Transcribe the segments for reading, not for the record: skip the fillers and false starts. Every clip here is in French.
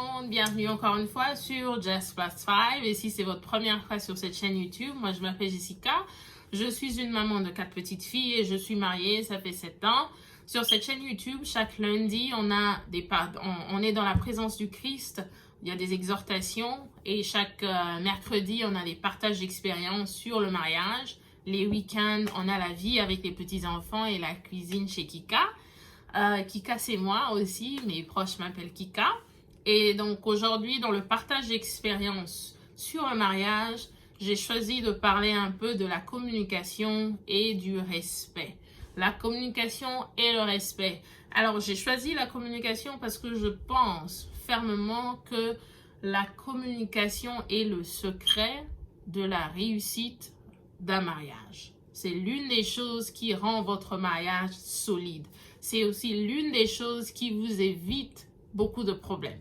monde, bienvenue encore une fois sur Jess Plus 5 et si c'est votre première fois sur cette chaîne YouTube, moi je m'appelle Jessica, je suis une maman de 4 petites filles et je suis mariée, ça fait 7 ans. Sur cette chaîne YouTube, chaque lundi, on est dans la présence du Christ, il y a des exhortations et chaque mercredi, on a des partages d'expériences sur le mariage. Les week-ends, on a la vie avec les petits-enfants et la cuisine chez Kika. Kika, c'est moi aussi, mes proches m'appellent Kika. Et donc aujourd'hui, dans le partage d'expérience sur le mariage, j'ai choisi de parler un peu de la communication et du respect. La communication et le respect. Alors, j'ai choisi la communication parce que je pense fermement que la communication est le secret de la réussite d'un mariage. C'est l'une des choses qui rend votre mariage solide. C'est aussi l'une des choses qui vous évite beaucoup de problèmes.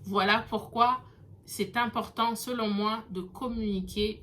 Voilà pourquoi c'est important, selon moi, de communiquer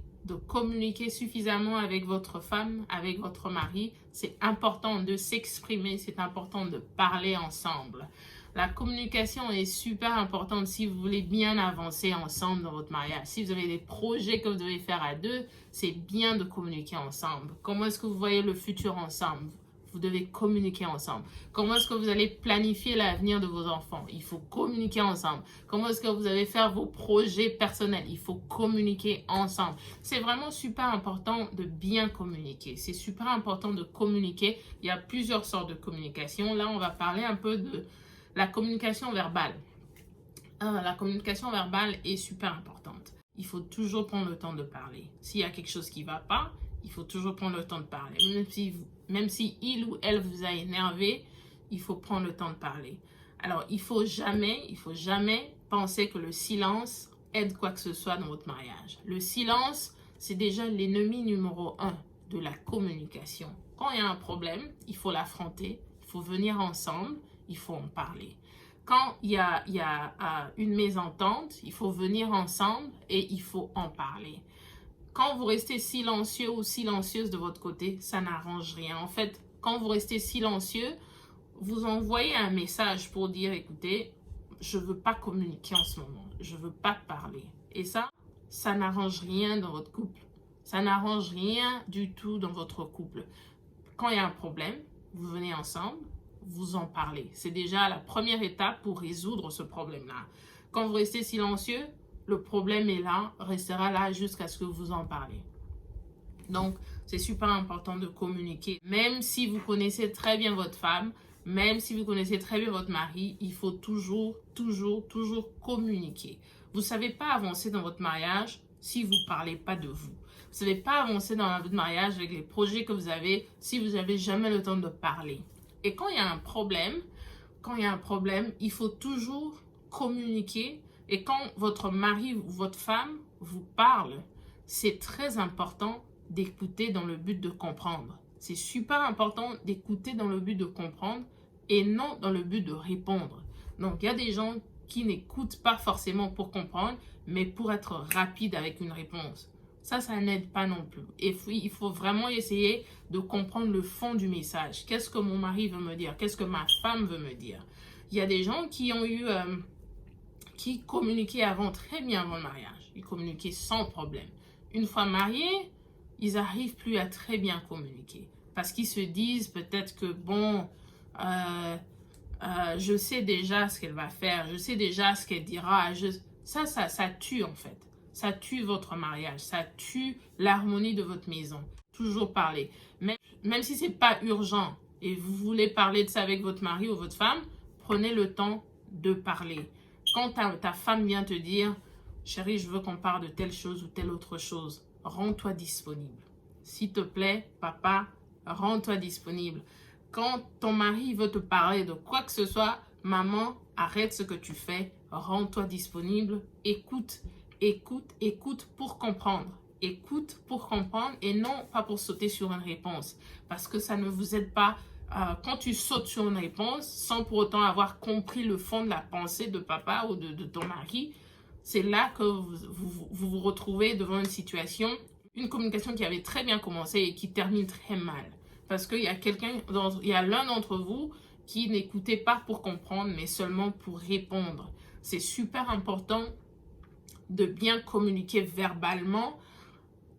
suffisamment avec votre femme, avec votre mari. C'est important de s'exprimer, c'est important de parler ensemble. La communication est super importante si vous voulez bien avancer ensemble dans votre mariage. Si vous avez des projets que vous devez faire à deux, c'est bien de communiquer ensemble. Comment est-ce que vous voyez le futur ensemble? Vous devez communiquer ensemble. Comment est-ce que vous allez planifier l'avenir de vos enfants? Il faut communiquer ensemble. Comment est-ce que vous allez faire vos projets personnels? Il faut communiquer ensemble. C'est vraiment super important de bien communiquer. C'est super important de communiquer. Il y a plusieurs sortes de communication. Là, on va parler un peu de la communication verbale. La communication verbale est super importante. Il faut toujours prendre le temps de parler. S'il y a quelque chose qui ne va pas, il faut toujours prendre le temps de parler. Même si il ou elle vous a énervé, il faut prendre le temps de parler. Alors, il faut jamais penser que le silence aide quoi que ce soit dans votre mariage. Le silence, c'est déjà l'ennemi numéro 1 de la communication. Quand il y a un problème, il faut l'affronter, il faut venir ensemble, il faut en parler. Quand il y a une mésentente, il faut venir ensemble et il faut en parler. Quand vous restez silencieux ou silencieuse de votre côté, ça n'arrange rien. En fait, quand vous restez silencieux, vous envoyez un message pour dire, écoutez, je ne veux pas communiquer en ce moment. Je ne veux pas parler. Et ça n'arrange rien dans votre couple. Ça n'arrange rien du tout dans votre couple. Quand il y a un problème, vous venez ensemble, vous en parlez. C'est déjà la première étape pour résoudre ce problème-là. Quand vous restez silencieux, le problème est là, restera là jusqu'à ce que vous en parlez. Donc, c'est super important de communiquer. Même si vous connaissez très bien votre femme, même si vous connaissez très bien votre mari, il faut toujours communiquer. Vous ne savez pas avancer dans votre mariage si vous ne parlez pas de vous. Vous ne savez pas avancer dans votre mariage avec les projets que vous avez si vous n'avez jamais le temps de parler. Et quand il y a un problème, il faut toujours communiquer. Et quand votre mari ou votre femme vous parle, c'est très important d'écouter dans le but de comprendre. C'est super important d'écouter dans le but de comprendre et non dans le but de répondre. Donc, il y a des gens qui n'écoutent pas forcément pour comprendre, mais pour être rapide avec une réponse. Ça n'aide pas non plus. Et il faut vraiment essayer de comprendre le fond du message. Qu'est-ce que mon mari veut me dire? Qu'est-ce que ma femme veut me dire? Il y a des gens qui ont eu... qui communiquaient très bien avant le mariage. Ils communiquaient sans problème. Une fois mariés, ils n'arrivent plus à très bien communiquer. Parce qu'ils se disent peut-être que, bon, je sais déjà ce qu'elle va faire, je sais déjà ce qu'elle dira. Ça tue en fait. Ça tue votre mariage, ça tue l'harmonie de votre maison. Toujours parler. Même si ce n'est pas urgent et vous voulez parler de ça avec votre mari ou votre femme, prenez le temps de parler. Quand ta femme vient te dire « Chérie, je veux qu'on parle de telle chose ou telle autre chose », rends-toi disponible. S'il te plaît, papa, rends-toi disponible. Quand ton mari veut te parler de quoi que ce soit, maman, arrête ce que tu fais, rends-toi disponible, écoute pour comprendre. Écoute pour comprendre et non pas pour sauter sur une réponse. Parce que ça ne vous aide pas. Quand tu sautes sur une réponse sans pour autant avoir compris le fond de la pensée de papa ou de ton mari, c'est là que vous retrouvez devant une situation, une communication qui avait très bien commencé et qui termine très mal. Parce qu'il y a l'un d'entre vous qui n'écoutait pas pour comprendre, mais seulement pour répondre. c'est super important de bien communiquer verbalement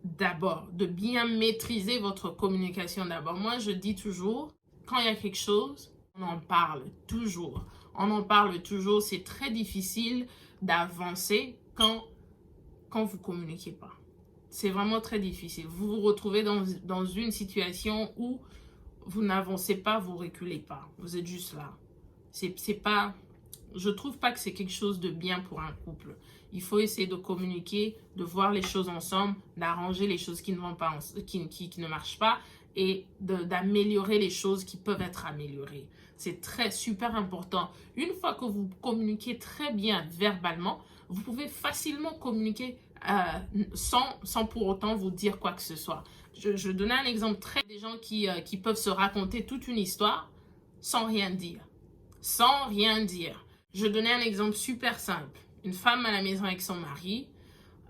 d'abord, de bien maîtriser votre communication d'abord. Moi, je dis toujours, quand il y a quelque chose, on en parle toujours. On en parle toujours. C'est très difficile d'avancer quand vous ne communiquez pas. C'est vraiment très difficile. Vous vous retrouvez dans une situation où vous n'avancez pas, vous reculez pas. Vous êtes juste là. C'est pas... Je trouve pas que c'est quelque chose de bien pour un couple. Il faut essayer de communiquer, de voir les choses ensemble, d'arranger les choses qui ne vont pas, qui ne marchent pas et d'améliorer les choses qui peuvent être améliorées. C'est super important. Une fois que vous communiquez très bien verbalement, vous pouvez facilement communiquer sans pour autant vous dire quoi que ce soit. Je donnais un exemple des gens qui peuvent se raconter toute une histoire sans rien dire. Sans rien dire. Je donnais un exemple super simple. Une femme à la maison avec son mari,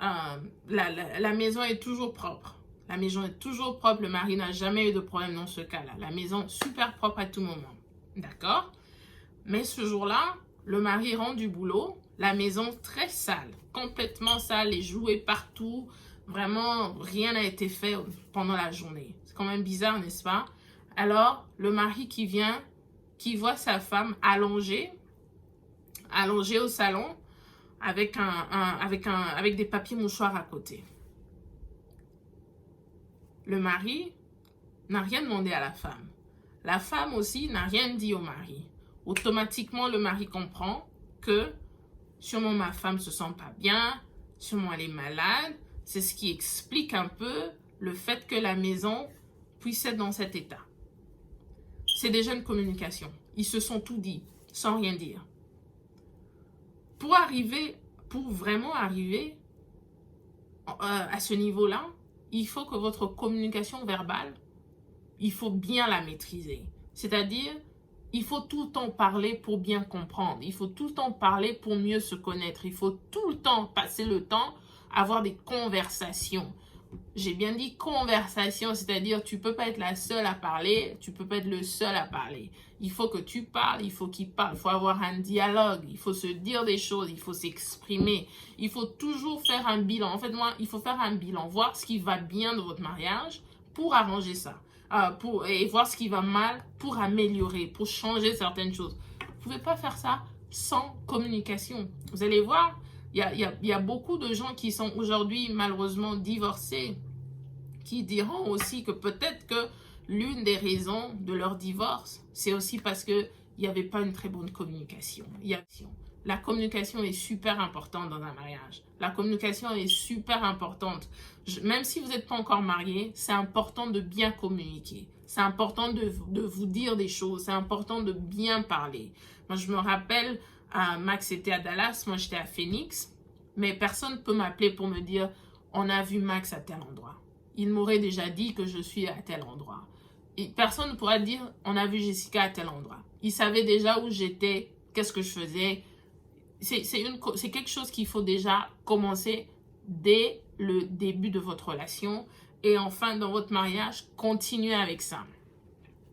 la maison est toujours propre. La maison est toujours propre, le mari n'a jamais eu de problème dans ce cas-là. La maison super propre à tout moment. D'accord? Mais ce jour-là, le mari rentre du boulot, la maison très sale, complètement sale, les jouets partout. Vraiment, rien n'a été fait pendant la journée. C'est quand même bizarre, n'est-ce pas? Alors, le mari qui vient, qui voit sa femme allongée au salon avec des papiers mouchoirs à côté. Le mari n'a rien demandé à la femme. La femme aussi n'a rien dit au mari. Automatiquement, le mari comprend que sûrement ma femme se sent pas bien, sûrement elle est malade. C'est ce qui explique un peu le fait que la maison puisse être dans cet état. C'est déjà une communication. Ils se sont tout dit, sans rien dire. Pour vraiment arriver à ce niveau-là, il faut que votre communication verbale, il faut bien la maîtriser. C'est-à-dire, il faut tout le temps parler pour bien comprendre. Il faut tout le temps parler pour mieux se connaître. Il faut tout le temps passer le temps à avoir des conversations. J'ai bien dit conversation, c'est-à-dire tu peux pas être la seule à parler, tu peux pas être le seul à parler. Il faut que tu parles, il faut qu'il parle, il faut avoir un dialogue, il faut se dire des choses, il faut s'exprimer. Il faut toujours faire un bilan. En fait, il faut faire un bilan, voir ce qui va bien de votre mariage pour arranger ça. Et voir ce qui va mal pour améliorer, pour changer certaines choses. Vous ne pouvez pas faire ça sans communication. Vous allez voir, il y a beaucoup de gens qui sont aujourd'hui malheureusement divorcés, qui diront aussi que peut-être que l'une des raisons de leur divorce, c'est aussi parce qu'il n'y avait pas une très bonne communication. La communication est super importante dans un mariage. La communication est super importante. Même si vous n'êtes pas encore marié, c'est important de bien communiquer. C'est important de vous dire des choses. C'est important de bien parler. Moi, je me rappelle, Max était à Dallas, moi j'étais à Phoenix. Mais personne ne peut m'appeler pour me dire « On a vu Max à tel endroit ». Il m'aurait déjà dit que je suis à tel endroit. Et personne ne pourra dire « On a vu Jessica à tel endroit ». Il savait déjà où j'étais, qu'est-ce que je faisais. C'est quelque chose qu'il faut déjà commencer dès le début de votre relation. Et enfin, dans votre mariage, continuez avec ça.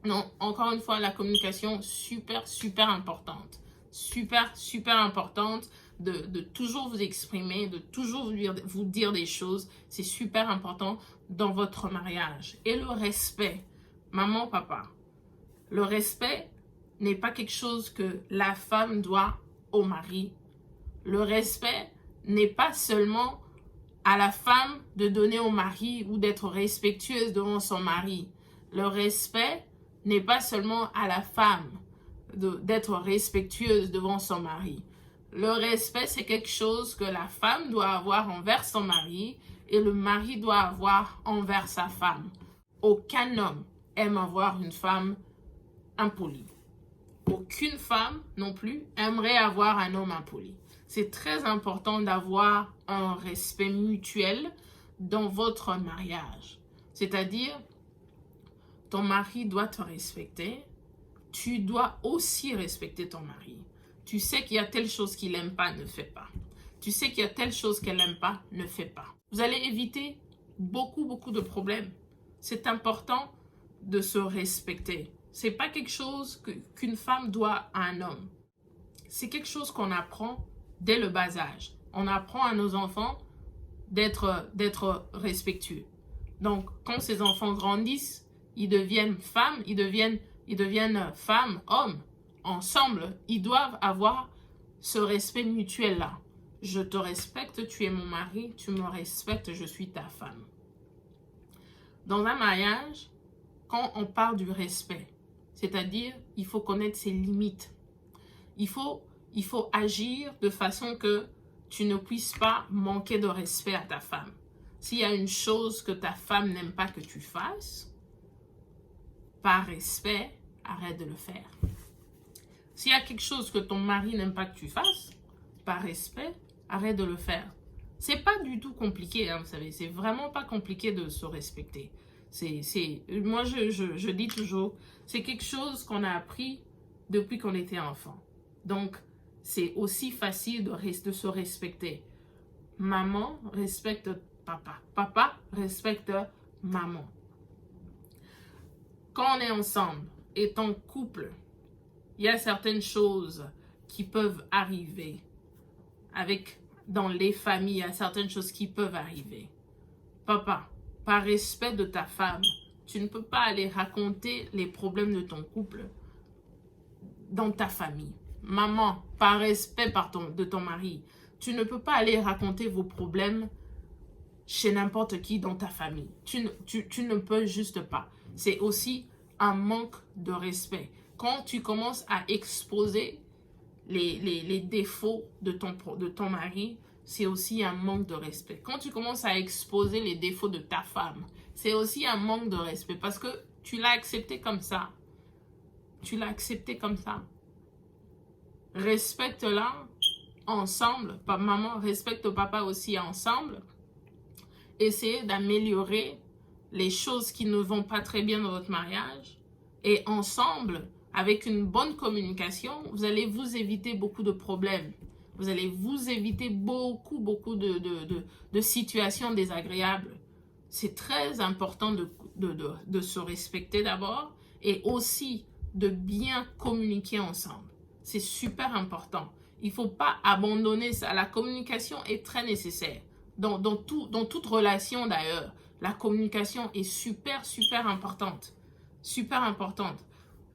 Non, encore une fois, la communication, super, super importante. Super, super importante de toujours vous exprimer, de toujours vous dire des choses. C'est super important dans votre mariage. Et le respect, maman, papa. Le respect n'est pas quelque chose que la femme doit au mari. Le respect n'est pas seulement à la femme de donner au mari ou d'être respectueuse devant son mari. Le respect n'est pas seulement à la femme d'être respectueuse devant son mari. Le respect, c'est quelque chose que la femme doit avoir envers son mari et le mari doit avoir envers sa femme. Aucun homme aime avoir une femme impolie. Aucune femme non plus aimerait avoir un homme impoli. C'est très important d'avoir un respect mutuel dans votre mariage. C'est-à-dire, ton mari doit te respecter. Tu dois aussi respecter ton mari. Tu sais qu'il y a telle chose qu'il n'aime pas, ne fais pas. Tu sais qu'il y a telle chose qu'elle n'aime pas, ne fais pas. Vous allez éviter beaucoup, beaucoup de problèmes. C'est important de se respecter. C'est pas quelque chose qu'une femme doit à un homme. C'est quelque chose qu'on apprend dès le bas âge. On apprend à nos enfants d'être respectueux. Donc, quand ces enfants grandissent, ils deviennent femmes, ils deviennent femmes, hommes. Ensemble, ils doivent avoir ce respect mutuel-là. Je te respecte, tu es mon mari, tu me respectes, je suis ta femme. Dans un mariage, quand on parle du respect, c'est-à-dire, il faut connaître ses limites. Il faut agir de façon que tu ne puisses pas manquer de respect à ta femme. S'il y a une chose que ta femme n'aime pas que tu fasses, par respect, arrête de le faire. S'il y a quelque chose que ton mari n'aime pas que tu fasses, par respect, arrête de le faire. C'est pas du tout compliqué, hein, vous savez, c'est vraiment pas compliqué de se respecter. Moi, je dis toujours, c'est quelque chose qu'on a appris depuis qu'on était enfant. Donc, c'est aussi facile de se respecter. Maman respecte papa. Papa respecte maman. Quand on est ensemble, étant couple, il y a certaines choses qui peuvent arriver. Dans les familles, il y a certaines choses qui peuvent arriver. Papa, par respect de ta femme, tu ne peux pas aller raconter les problèmes de ton couple dans ta famille. Maman, par respect de ton mari, tu ne peux pas aller raconter vos problèmes chez n'importe qui dans ta famille. Tu ne peux juste pas. C'est aussi un manque de respect. Quand tu commences à exposer les défauts de ton mari, c'est aussi un manque de respect. Quand tu commences à exposer les défauts de ta femme, c'est aussi un manque de respect parce que tu l'as accepté comme ça. Tu l'as accepté comme ça. Respecte-la ensemble. Maman, respecte papa aussi ensemble. Essayez d'améliorer les choses qui ne vont pas très bien dans votre mariage. Et ensemble, avec une bonne communication, vous allez vous éviter beaucoup de problèmes. Vous allez vous éviter beaucoup de situations désagréables. C'est très important de se respecter d'abord et aussi de bien communiquer ensemble. C'est super important. Il ne faut pas abandonner ça. La communication est très nécessaire. Dans toute relation d'ailleurs, la communication est super importante. Super importante.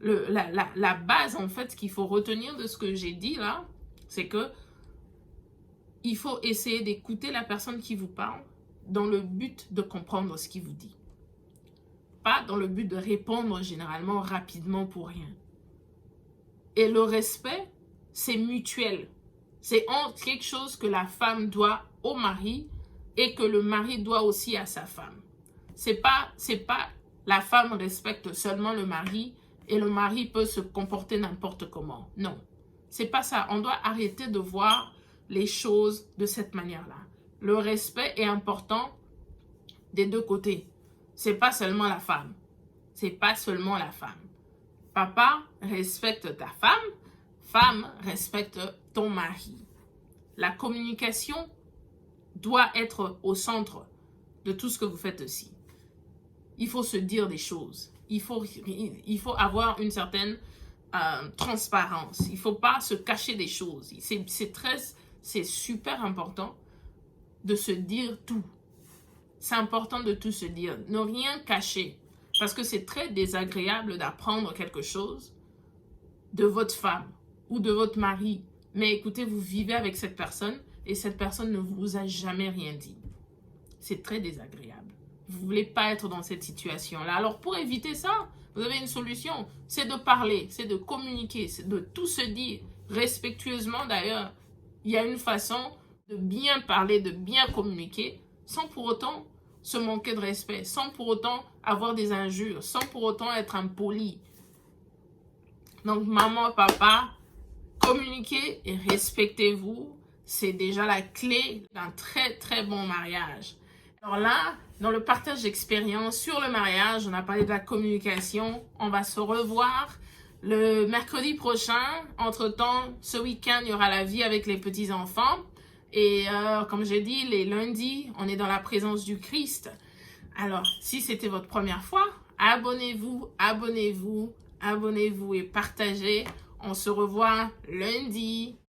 La base en fait qu'il faut retenir de ce que j'ai dit là, c'est que il faut essayer d'écouter la personne qui vous parle dans le but de comprendre ce qu'il vous dit. Pas dans le but de répondre généralement rapidement pour rien. Et le respect, c'est mutuel. C'est quelque chose que la femme doit au mari et que le mari doit aussi à sa femme. C'est pas la femme respecte seulement le mari et le mari peut se comporter n'importe comment. Non, c'est pas ça. On doit arrêter de voir les choses de cette manière-là. Le respect est important des deux côtés. C'est pas seulement la femme. C'est pas seulement la femme. Papa respecte ta femme. Femme respecte ton mari. La communication doit être au centre de tout ce que vous faites aussi. Il faut se dire des choses. Il faut avoir une certaine transparence. Il ne faut pas se cacher des choses. C'est super important de se dire tout. C'est important de tout se dire. Ne rien cacher. Parce que c'est très désagréable d'apprendre quelque chose de votre femme ou de votre mari. Mais écoutez, vous vivez avec cette personne et cette personne ne vous a jamais rien dit. C'est très désagréable. Vous ne voulez pas être dans cette situation-là. Alors pour éviter ça, vous avez une solution. C'est de parler, c'est de communiquer, c'est de tout se dire respectueusement d'ailleurs. Il y a une façon de bien parler, de bien communiquer sans pour autant se manquer de respect, sans pour autant avoir des injures, sans pour autant être impoli. Donc maman, papa, communiquez et respectez-vous. C'est déjà la clé d'un très bon mariage. Alors là, dans le partage d'expérience sur le mariage, on a parlé de la communication. On va se revoir le mercredi prochain. Entre-temps, ce week-end, il y aura la vie avec les petits-enfants. Et comme j'ai dit, les lundis, on est dans la présence du Christ. Alors, si c'était votre première fois, abonnez-vous et partagez. On se revoit lundi.